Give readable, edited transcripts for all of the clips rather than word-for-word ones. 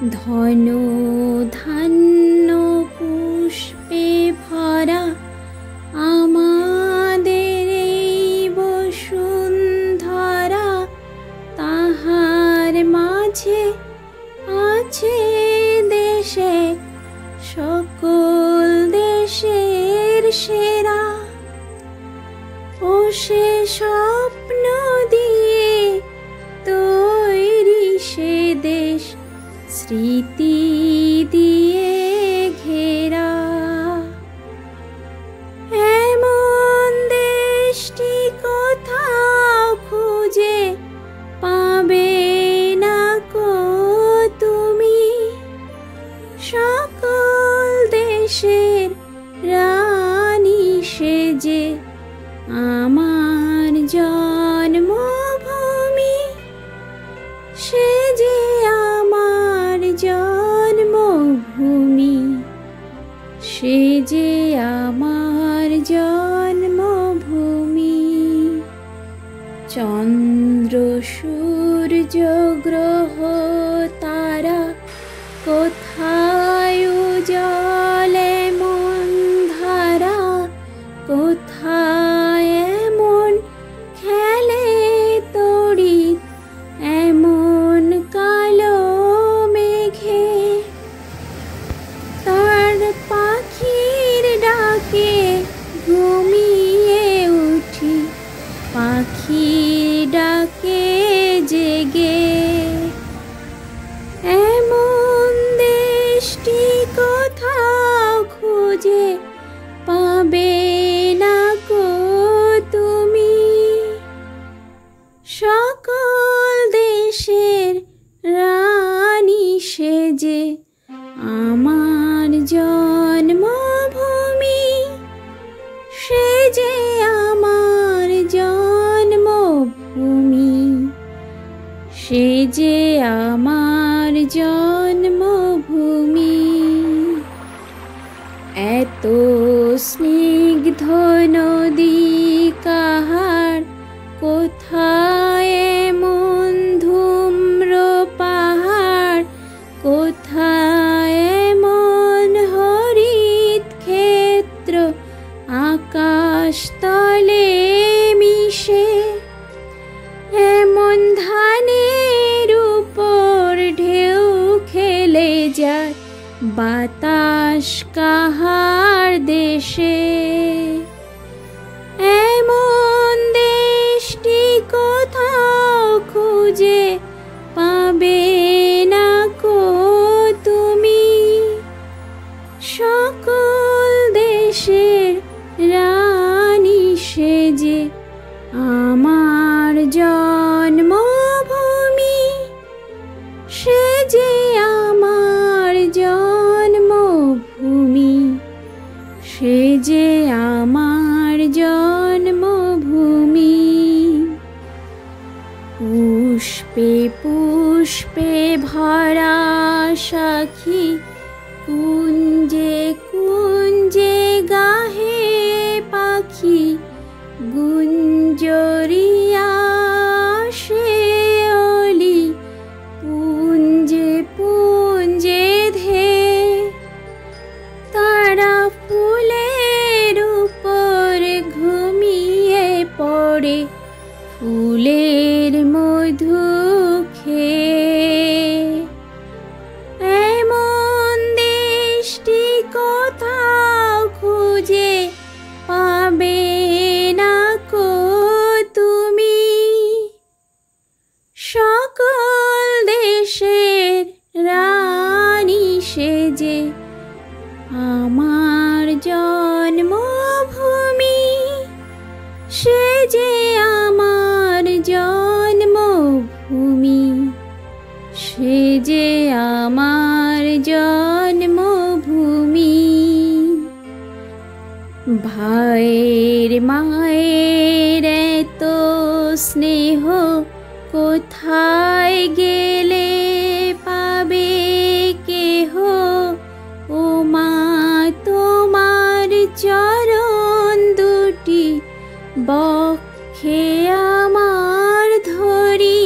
ধন ধান্য পুষ্পে ভরা আমাদের এই বসুন্ধরা, তাহার মাঝে আছে দেশে সকল দেশের সেরা। ও সে স্বপ্ন দিয়ে তৈরি সে দেশ, স্মৃতি দিয়ে ঘেরা। এমন দেশটি কোথাও খুঁজে পাবে না কো তুমি, সকল দেশের রানী সেজে আমার জন্মভূমি, সে যে আমার জন্মভূমি, সে যে আমার জন্মভূমি। চন্দ্র সূর্য গ্রহ তারা কোথায় উজ্জ্বলে মন ধারা, কোথায় এমন খেলে তড়িৎ এমন কালো মেঘে। তার পাখির ডাকে ঘুমিয়ে উঠি, পাখির ডাকে জেগে। এমন দেশটি কোথাও খুঁজে পাবে না কো তুমি, সকল দেশের রানী সেজে আমার জন্মভূমি, সে যে আমার জন্মভূমি, সে যে আমার জন্মভূমি। এত স্নিগ্ধ নদী কাহার, কোথায় এমন ধূম্র পাহাড়, কোথায় এমন হরিত ক্ষেত্র আকাশ তলে মিশে। এমন ধানের উপর ঢেউ খেলে যায় বাতাস কাহার দেশে। এমন দেশটি কোথাও খুঁজে পাবে না কো তুমি, সকল দেশের রানী সেজে আমার জন্মভূমি, সে যে আমার জন্মভূমি, সে যে আমার জন্মভূমি। পুষ্পে পুষ্পে ভরা সাখী, কুঞ্জে কুঞ্জে গাহে পাখি, গুঞ্জরিয়া সে অলি পুঞ্জে পুঞ্জে ধে। তারা ফুলের উপর ঘুমিয়ে পড়ে, ফুলের মধু খেয়ে। এমন দেশটি কোথাও খুঁজে পাবে না কো তুমি, সকল দেশের রানী সেজে আমার জন্মভূমি, সে যে আমার জন্মভূমি, সে যে আমার জন্মভূমি। ভাইয়ের মায়ের এত স্নেহ কোথায় গেলে পাবে কেহ, ও মা তোমার চরণ দুটি বক্ষে আমার ধরি।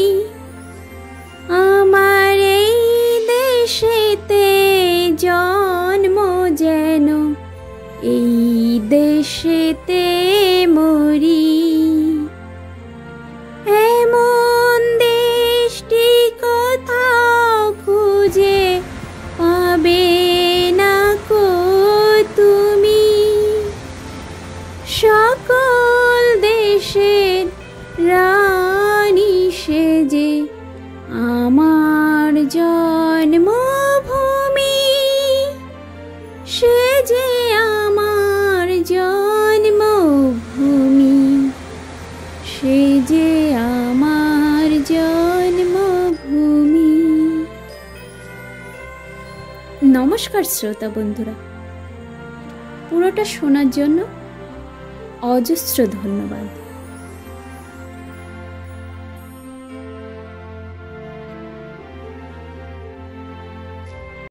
আমার এই দেশে দেশেতে মরি। এমন দেশটি কোথাও খুঁজে পাবে না কো তুমি। সকল দেশের রানী সেজে আমার জন্মভূমি, সেজে আমার জন্মভূমি, সেজে আমার জন্মভূমি। নমস্কার শ্রোতা বন্ধুরা, পুরোটা শোনার জন্য অজস্র ধন্যবাদ।